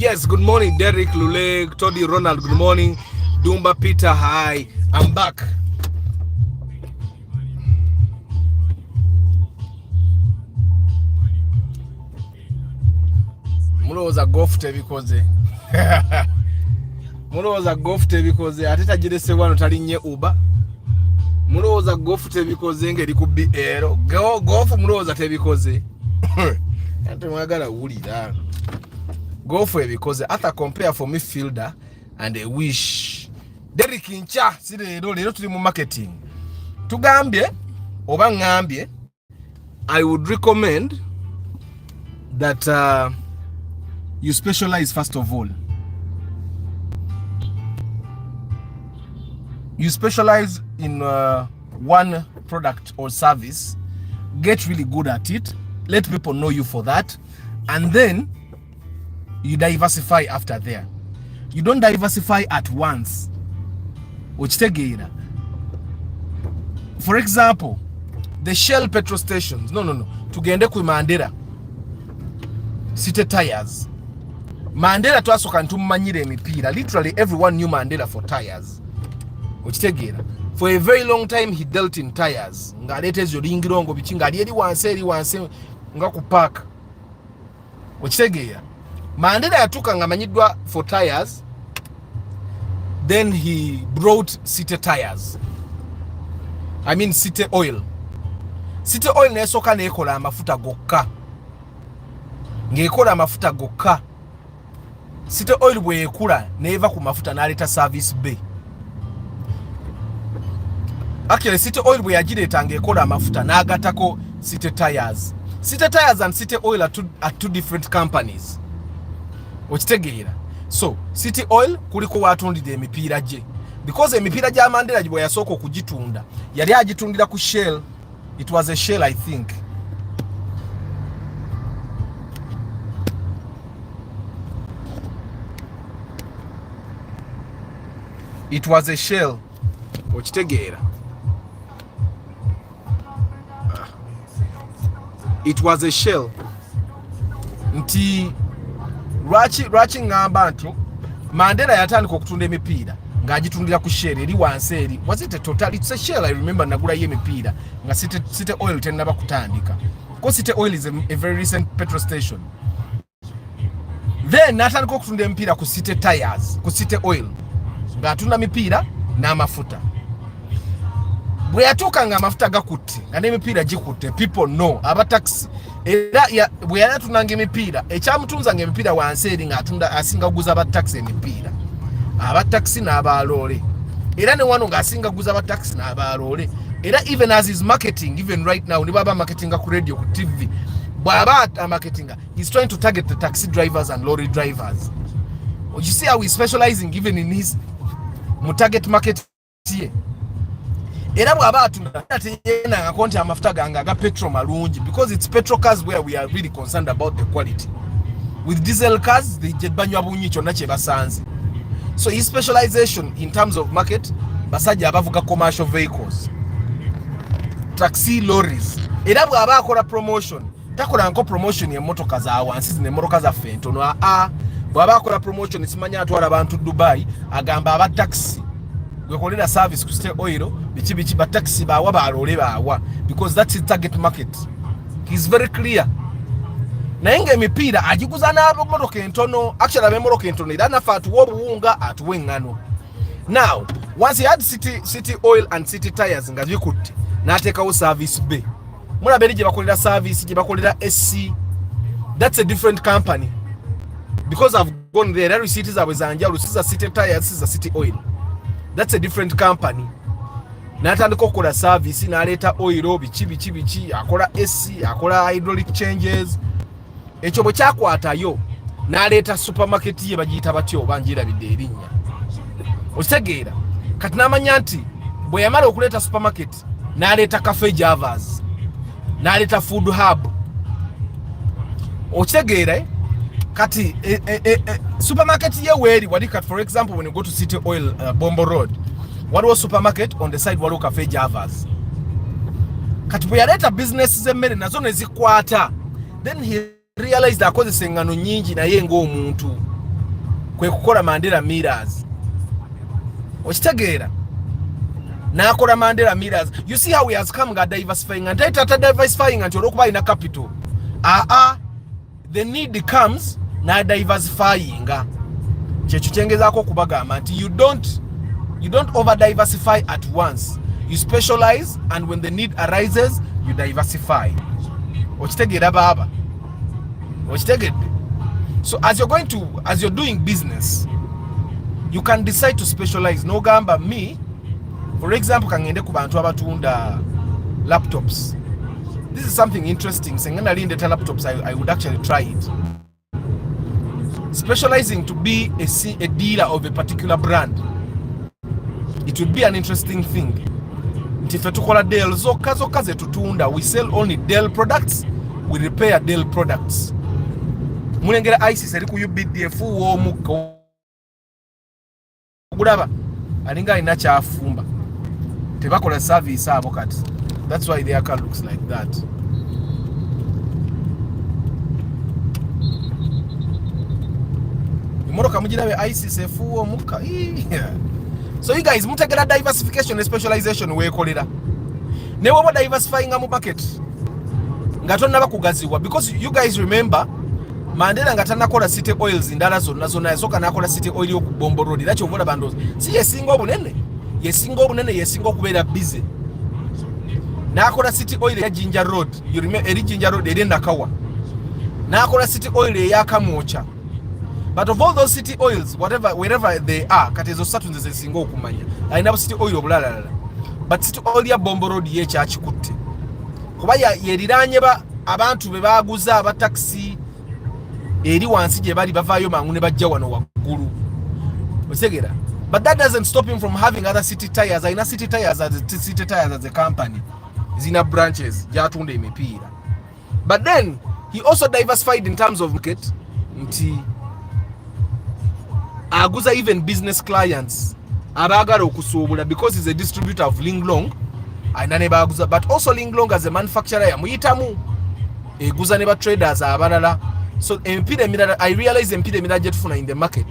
Yes, good morning, Derek, Lule, Toddy, Ronald, good morning. Dumba, Peter, hi. I'm back. Mulowooza golf tebikoze. Mulowooza golf tebikoze ate tagirese wano talinye Uber. Mulowooza golf tebikoze ngeri ku BL. Golf mulowooza tebikoze. Ate mwagala wulira. Golf ebikoze ata compare for midfielder and a wish. Derek ncha si lero tuli mu marketing. Tugambye oba ngambye I would recommend that you specialize first of all. You specialize in one product or service, get really good at it, let people know you for that, and then you diversify after there. You don't diversify at once. For example, the Shell petrol stations. No. Tugende ku Mandela. City tires. Mandela twasoka ntumanyire emipira. Literally everyone knew Mandela for tires. For a very long time he dealt in tires. Ngalete ezo lingirongo bichinga ali eri wanse nga ku park. Mandela yatuka ngamanyidwa for tires. Then he brought City tires. I mean City oil. City oil nesoka nekola amafuta gokka. Ngekola amafuta gokka. City oil bwe ekula neva ku mafuta naleta service bay. Actually City oil bwe yagireta ngekola amafuta nagatako City tires. City tires and City oil are two different companies. Okitegeera. So City oil kuliko watundide emipira je. Because emipira ja Mandela gibwe yasoko kugitunda. Yali agitundira ku Shell. It was a Shell, I think. It was a Shell. Okitegeera. It was a Shell. Nti Rachi ngamba nti Mandela yatandika okutunda emipira ng'agitundira ku Shell eri wansi eri. Was it a total? It's a Shell, I remember nagula ye emipira nga City oil tenaba kutandika. Because City oil is a very recent petrol station. Then natandika okutunda emipira ku City tires, ku City oil. Ng'atunda mipira n'amafuta. Bwe yatuuka nga amafuta gakutte nga n'emipira gikutte, people know aba taxi. Era bwe yatunanga emipira ekyamutunza nga emipira wansi eri ng'atunda asinga guza aba taxi emipira. Aba taxi n'abaloole. Era ne wano ng'asinga guza aba taxi n'abaloole. Era even as is marketing, even right now, ni baba marketing ku radio, ku TV. Bwaba marketing, he's trying to target the taxi drivers and lorry drivers. You see how he's specializing even in his target market here. Era bwaba atunda atiyena ngakonti amafuta ganga ga petrol malungi, because it's petrol cars where we are really concerned about the quality. With diesel cars, they get banywa bunyi kyonna kye basanze. So his specialization in terms of market, basajja abavuga commercial vehicles, taxi lorries. Era bwaba akola promotion, takola nko promotion ya motoka za wansi ne motoka za fentono. Bwaba akola promotion simanya atwala abantu Dubai, agamba aba taxi gwekolera service ku City oil bichi ba taxi bawa balole bawa, because that's his target market. He's very clear. Nainga emipira agikuza nabo motoka entono, actually abe motoka entono ira nafa atuwa obuwunga atuwe ngano. Now once he had City oil and City tires nga bikutte n'ateekawo service bay. Mulaberi gye bakolera service, gye bakolera SC. That's a different company, because I've gone there. Every city zaabwe zanjawulo, si za City tires, si za City oil. That's a different company. N'atandika okukola service n'aleeta oil bichi akola SC, akola hydraulic changes. Ekyo bwe kyakwatayo n'aleeta supermarket ye bagiyita batyo banjirabidde erinnya. Okitegeera kati n'amanya nti bwe yamala okuleeta supermarket n'aleeta cafe javas, n'aleeta food hub. Okitegeera kati supermarket ye weeri wali kati, for example when you go to City oil Bombo Road, waliwo supermarket on the side, waliwo cafe javas. Kati bwe yaleeta business z'emmere nazo ne zikwata, then he realized akozesa engano nyingi naye ng'omuntu. kwe kukola Mandela Mirrors. Okitegeera? Nakola Mandela Mirrors. You see how he has come nga diversifying and diversifying until olwokuba ina capital. The need comes na diversifying. Kyekyo kyengezaako okubagamba nti you don't over diversify at once. You specialize, and when the need arises, you diversify. Okitegeera baba? Okitegedde? So as you're doing business, you can decide to specialize. No gamba me, for example, kangende ku bantu abatunda laptops. This is something interesting. Sengenda lindeta laptops, I would actually try it. Specializing to be a dealer of a particular brand, it would be an interesting thing. Ntife tukola Dell zokka ze tutunda, we sell only Dell products, we repair Dell products. Mulengera ISIS eri ku UBDF w'omukka ogulaba alinga alina kyafumba, tebakola service abo kati. That's why their car looks like that. Imoroka mugirabe ISIS efuwa omukka. So you guys mutegera diversification and specialization wekolera. Ne woba diversifying mu market nga tonnaba kugaziwa, because you guys remember Mandela nga tanakola city oils ndala zonna yasoka nakola city oil yo ku Bombo Road. Nakyo ovola bandozi si yesinga obunene yesinga okubeera busy. Nakola city oil ya Ginger Road, you remember eri Ginger Road eri Nakawa. Nakola city oil ya Kamwocha. But of all those city oils, wherever they are, kati ezo satu nze zesinga okumanya. Alina city oil obulala. But city oil ya Bombo Road ye kyakikutte. Kuba yeriranye abantu be baguza aba taxi eri wansi gye bali bavaayo mangu ne bajja wano waggulu. Osegera. But that doesn't stop him from having other city tires. Aina city tires as a company. Zina branches gyatunda emipiira. But then he also diversified in terms of market. Nti aguza even business clients abagala okusuubula, because he's a distributor of Linglong. Aina ne baguza, but also Linglong as a manufacturer yamuyitamu eguza ne ba traders abalala. So empire emirala, I realize empire emirala jetufuna in the market,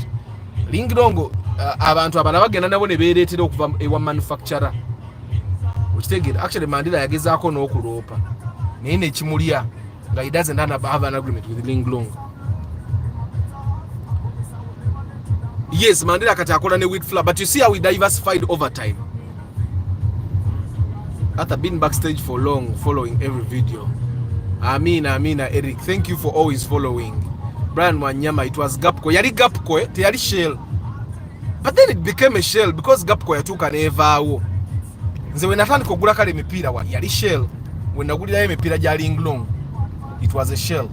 Linglong abantu abala bagenda nabo ne beeretera okuva ewa manufacturer. Okitegeera, actually Mandela yagezaako n'okuloopa naye nekimulya nga he doesn't have an agreement with Linglong. Yes, Mandela kati akola ne wheat flour, but you see how we diversified over time. After being backstage for long, following every video. Amina Eric, thank you for always following. Brian Wanyama, it was Gapco. Yali Gapco, yali Shell. But then it became a Shell because Gapco yatuuka neevaawo. Nze we natandika okugula kale emipiira wa yali Shell. When nagulirayo emipiira gya Linglong, it was a Shell.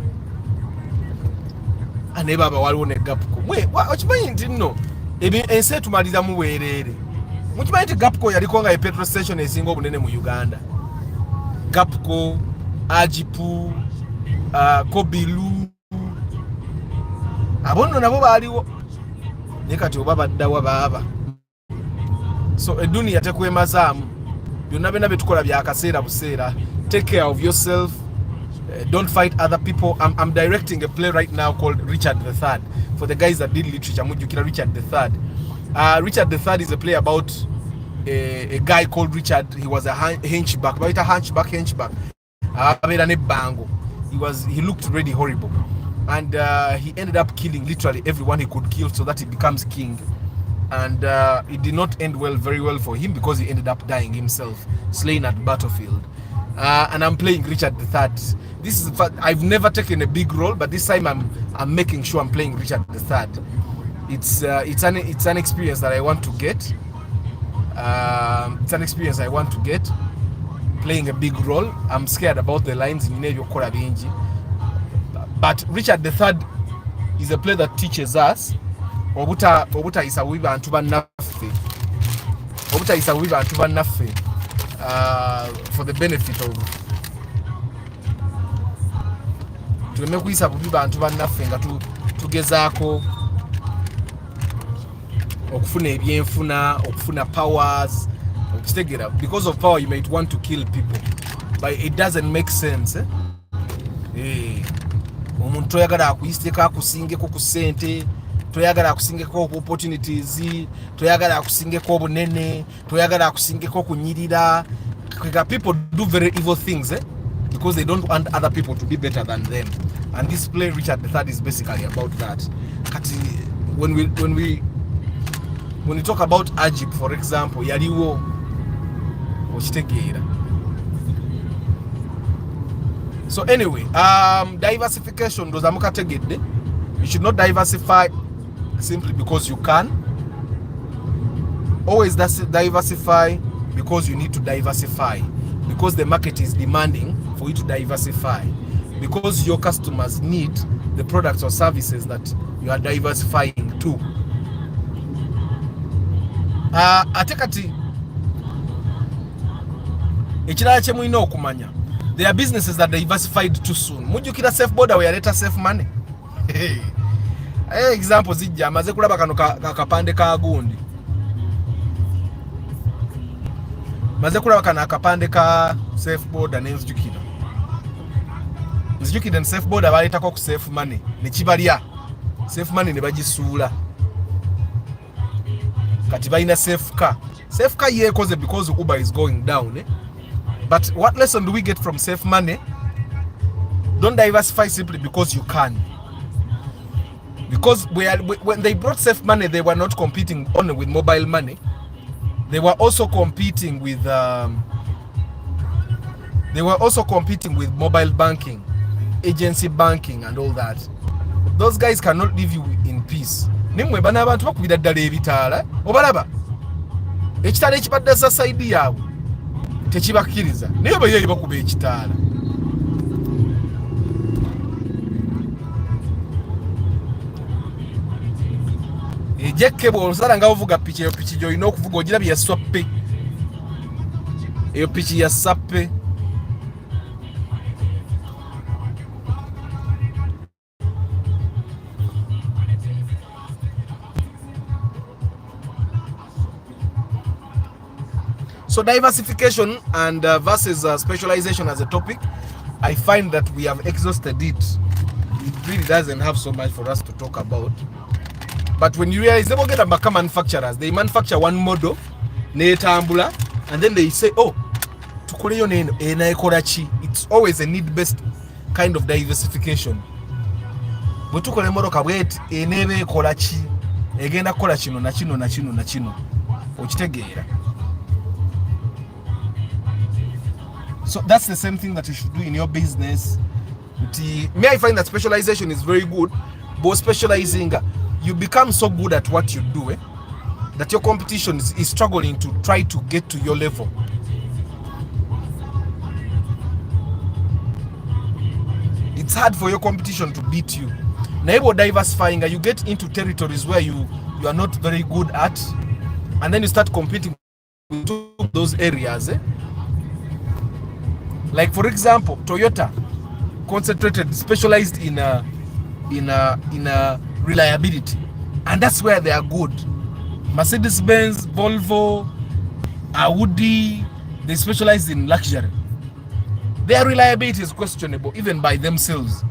Ane baba waliwo ne Gapco. Okimanyi nti nno ensi etumalira mu bwereere. Mukimanyi nti Gapco yaliko nga petrol station esinga obunene mu Uganda. Gapco, Ajipu, Kobilu, abono nabo baaliwo. Ne kati oba baddawa baaba. So eduniya tekwemazaamu. Byonna byonna betukola bya kaseera buseera. Take care of yourself. Don't fight other people. I'm directing a play right now called Richard III. For the guys that did literature, mujukira Richard III. Richard III is a play about a guy called Richard. He was a henchback. But a henchback. He looked really horrible. And he ended up killing literally everyone he could kill so that he becomes king. And it did not end very well for him, because he ended up dying himself, slain at battlefield. And I'm playing Richard III. This is I've never taken a big role, but this time I'm making sure I'm playing Richard III. It's an experience that I want to get. It's an experience I want to get, playing a big role. I'm scared about the lines in Navy Okora Binji. But Richard III is a play that teaches us obuta isabubi bantu bannaffe. Obuta isabubi bantu bannaffe for the benefit of tuleme kuyisa bubi bantu bannaffe nga tugezaako okufuna ebyenfuna, okufuna powers, okitegeera. Because of power you might want to kill people, but it doesn't make sense. Omuntu oyagala akuyiseko akusingeko ku ssente toyagala akusingeko opportunities, toyagala akusingeko obunene, toyagala akusingeko kunyirira. People do very evil things, because they don't want other people to be better than them. And this play Richard III is basically about that. When we talk about Egypt, for example, yaliwo okitegeera. So anyway, diversification does amukategedde. You should not diversify simply because you can. Always diversify because you need to diversify, because the market is demanding for you to diversify, because your customers need the products or services that you are diversifying to. Ate kati ekirala kye mulina okumanya, there are businesses that diversified too soon. Mujjukira safe border we yaleeta safe money. Example zijja amaze kulaba kano kapande ka gundi. Maze kulaba kana akapande ka safe border n'enzijukira. Nzijukira ne safe border baleetako ku safe money ne kibalya. Safe money ne bagisuula. Kati balina safe car. Safe car yeekoze because Uber is going down. But what lesson do we get from safe money? Don't diversify simply because you can. Because when they brought safe money, they were not competing only with mobile money. They were also competing with mobile banking, agency banking, and all that. Those guys cannot leave you in peace. Nimwe bana abantu bakubira ddala ebitaala obalaba ekitaala ekibadde za side yaabwe tekibakkiriza naye baye bakuba ekitaala. Ejeke bw'osala nga ovuga piki, eyo piki gy'olina okuvuga ogirabye ya swappe, eyo piki ya sappe. So diversification and versus specialization as a topic, I find that we have exhausted it. It really doesn't have so much for us to talk about. But when you realize they will get a manufacturers, they manufacture one model, netambula, and then they say, oh, tukoleyo neno enaekorachi. It's always a need-based kind of diversification. But tukole model kabwet enebe ekorachi, egenda kola kino na kino na kino na kino. Okitegeera. So that's the same thing that you should do in your business. May I find that specialization is very good, but specializing, you become so good at what you do that your competition is struggling to try to get to your level. It's hard for your competition to beat you. Now, diversifying, you get into territories where you are not very good at, and then you start competing with those areas. Like for example, Toyota specialized in reliability, and that's where they are good. Mercedes-Benz, Volvo, Audi, they specialize in luxury. Their reliability is questionable even by themselves,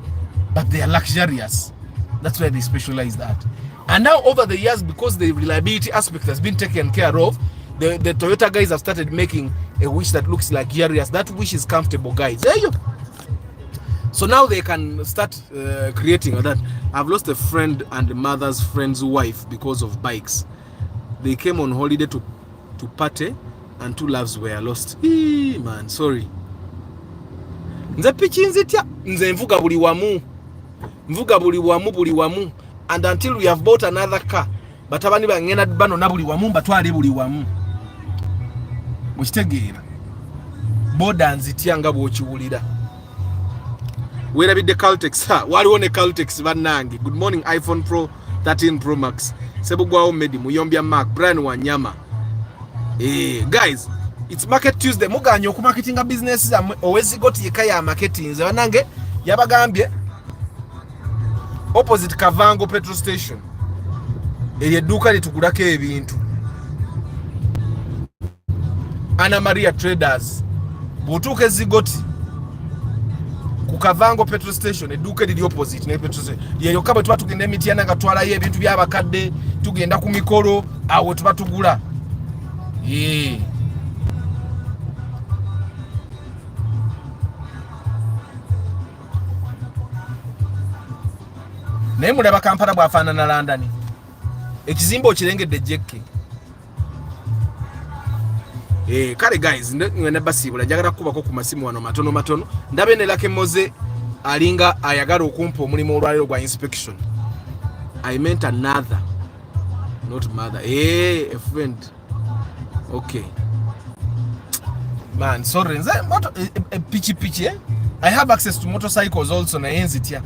but they are luxurious. That's where they specialize that. And now over the years, because the reliability aspect has been taken care of, the Toyota guys have started making a wish that looks luxurious. That wish is comfortable, guys. There you go. So now they can start creating that. I've lost a friend and the mother's friend's wife because of bikes. They came on holiday to party and two lives were lost. Eee, man, sorry. Nze pichi nzitya nze mvuga buli wamu and until we have bought another car batabani bangena bano na buli wamu batwale buli wamu mukitegeera boda nzitya nga bw'okiwulira. Werabidde Caltex waliwo ne Caltex bannange. Good morning iPhone Pro 13 Pro Max Sebugwawo Medi Muyombya Mark Brian Wanyama. Guys, it's Market Tuesday. Muganya okumarketinga business zamwe owezigoti yeka ya marketing nze bannange yabagambye opposite Kavango petrol station eryo edduuka litugulako ebintu Anna Maria Traders. Bw'otuuka ezigoti ku Kavango petrol station edduuka eriri opposite ne petrol station yeyo kabwe tuba tugenda Emityana nga twalayo ebintu by'abakadde tugenda ku mikolo awo tuba tugula naye mulaba Kampala bwafaanana London ekizimbe okirengedde jekke kale guys ngenda basiibula njagala kukubako ku masimu wano matono ndabe ne Lake Moze alinga ayagala okumpa omulimu olwaliro gwa inspection. I meant another, not mother. A friend. Okay man, sorry nze pichi I have access to motorcycles also na enzitya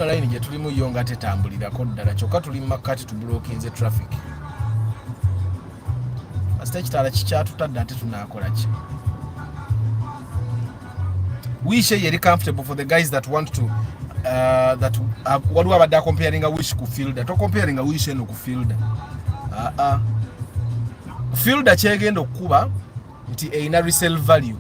line gye tulimu yo nga tetambulirako ddala kyokka tuli makati tubulookinze traffic asite ekitala kikyatutadde ate tunaakola ki wish yeri comfortable for the guys that want to waliwo abadde akomparinga wish ku fielder tokomparinga wish eno ku fielder fielder kyegenda okukuba nti eina resale value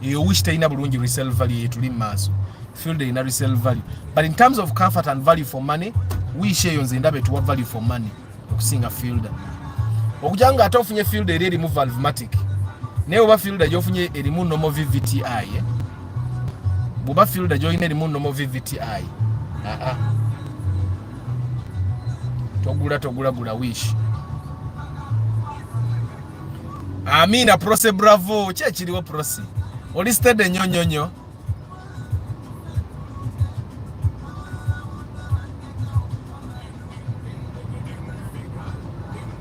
eyo wish teina bulungi resale value yetuli mu maaso fielder ina resale value, but in terms of comfort and value for money wish eyo nze ndabe tuwa value for money okusinga fielder okujanga ate ofunye fielder eri mu valvematic naye oba fielder gyofunye erimu normal VVTI buba fielder gyoyina erimu normal VVTI togula wish. Amina prose bravo kyekiriwo prose oli steady nyonyonyo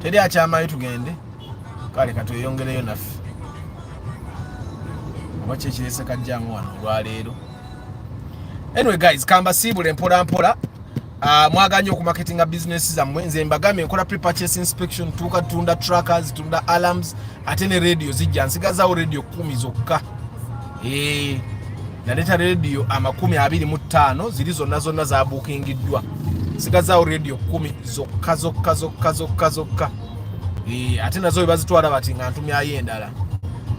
teri akyamayo tugende kale katweyongereyo naffe oba kyekirese kajjangu wano olwaleero. Anyway guys, kamba siibule mpola mwaganye okumarketinga business zammwe nze mbagambye nkola pre-purchase inspection tunda trackers tunda alarms ate ne radio zijja nsigazaawo radio 10 zokka naleta radio 25 ziri zonna zabukingiddwa nsigazaawo radio 10 zokka ate nazo webazitwala bati nga ntumyayo endala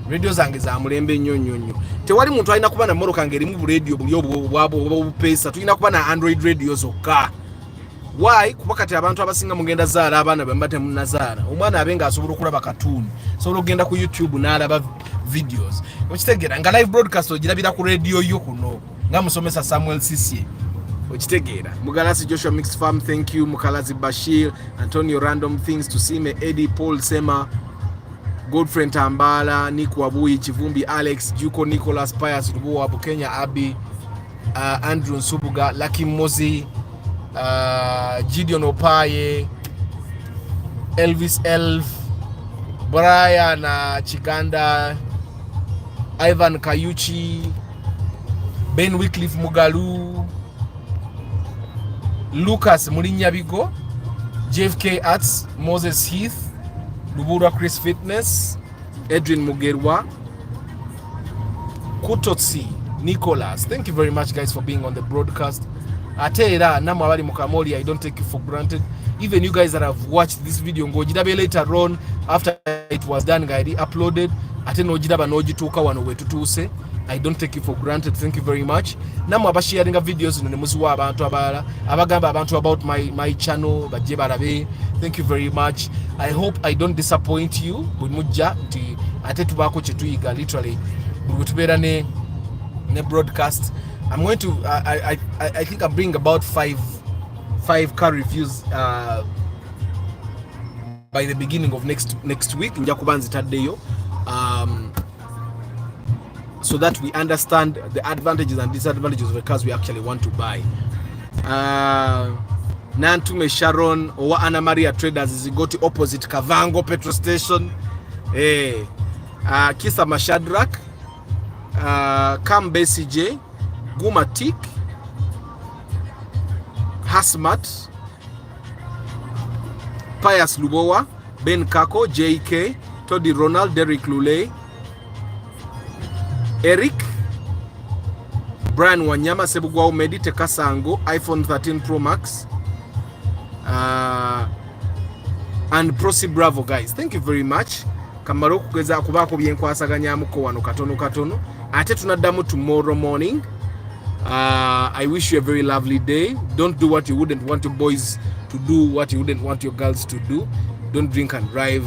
radio zange za mulembe nnyo tewali muntu alina kuba na moroka ngerimu bu radio buli obupesa tulina kuba na Android radio zokka. Why? Kuba kati abantu abasinga mugenda zaala abaana bembate munazaala omwana abenga asobola okulaba katuni sobola okugenda ku YouTube n'alaba videos okitegeera nga live broadcast ogirabira ku radio yo kuno nga musomesa Samuel Sisye okitegeera. Mugalasi Joshua Mixed Farm, thank you. Mukalazi Bashir, Antonio Random Things to see me, Eddie Paul Sema, Godfrey Tambala, Nick Wabui, Chivumbi Alex, Juko Nicholas, Pius Rubuwa, Bukenya Abi, Andrew Nsubuga, Lucky Mozi, Gideon Opaye, Elvis Elf, Brian Chiganda, Ivan Kayuchi, Ben Wycliffe Mugalu, Lucas Mulinyabigo, JFK Arts, Moses Heath, Lubura Chris Fitness, Edwin Mugerwa, Kutotsi, Nicholas. Thank you very much guys for being on the broadcast. Atera namwabali mukamoli, I don't take you for granted. Even you guys that have watched this video ngojirabe later on after it was done guys uploaded ate nojiraba nojituka wano wetutuse, I don't take you for granted. Thank you very much. Namwe abasharinga videos ne muziwa abantu abala abagamba abantu about my channel bajje barabe. Thank you very much. I hope I don't disappoint you. Bumujja nti ate tubako kyetuyiga literally butubera ne broadcast. I'm going to I think I'm bringing about five car reviews by the beginning of next week nja kubanzi taddeyo so that we understand the advantages and disadvantages of the cars we actually want to buy. Nantume Sharon owa Anna Maria Traders zigoti opposite Kavango petrol station. Kisa Mashadrak, Kambe CJ, Gumatik, Hasmat, Pius Lubowa, Ben Kako, JK, Toddy Ronald, Derek Lule, Eric, Brian Wanyama, Sebugwao Medi, Tekasango, iPhone 13 Pro Max, and Prosi Bravo, guys. Thank you very much. Kamaro kugeza kubako byenkwasaganya muko wano katono. Ate tunaddamu tomorrow morning. I wish you a very lovely day. Don't do what you wouldn't want your boys to do, what you wouldn't want your girls to do. Don't drink and drive.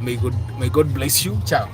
May God bless you. Ciao.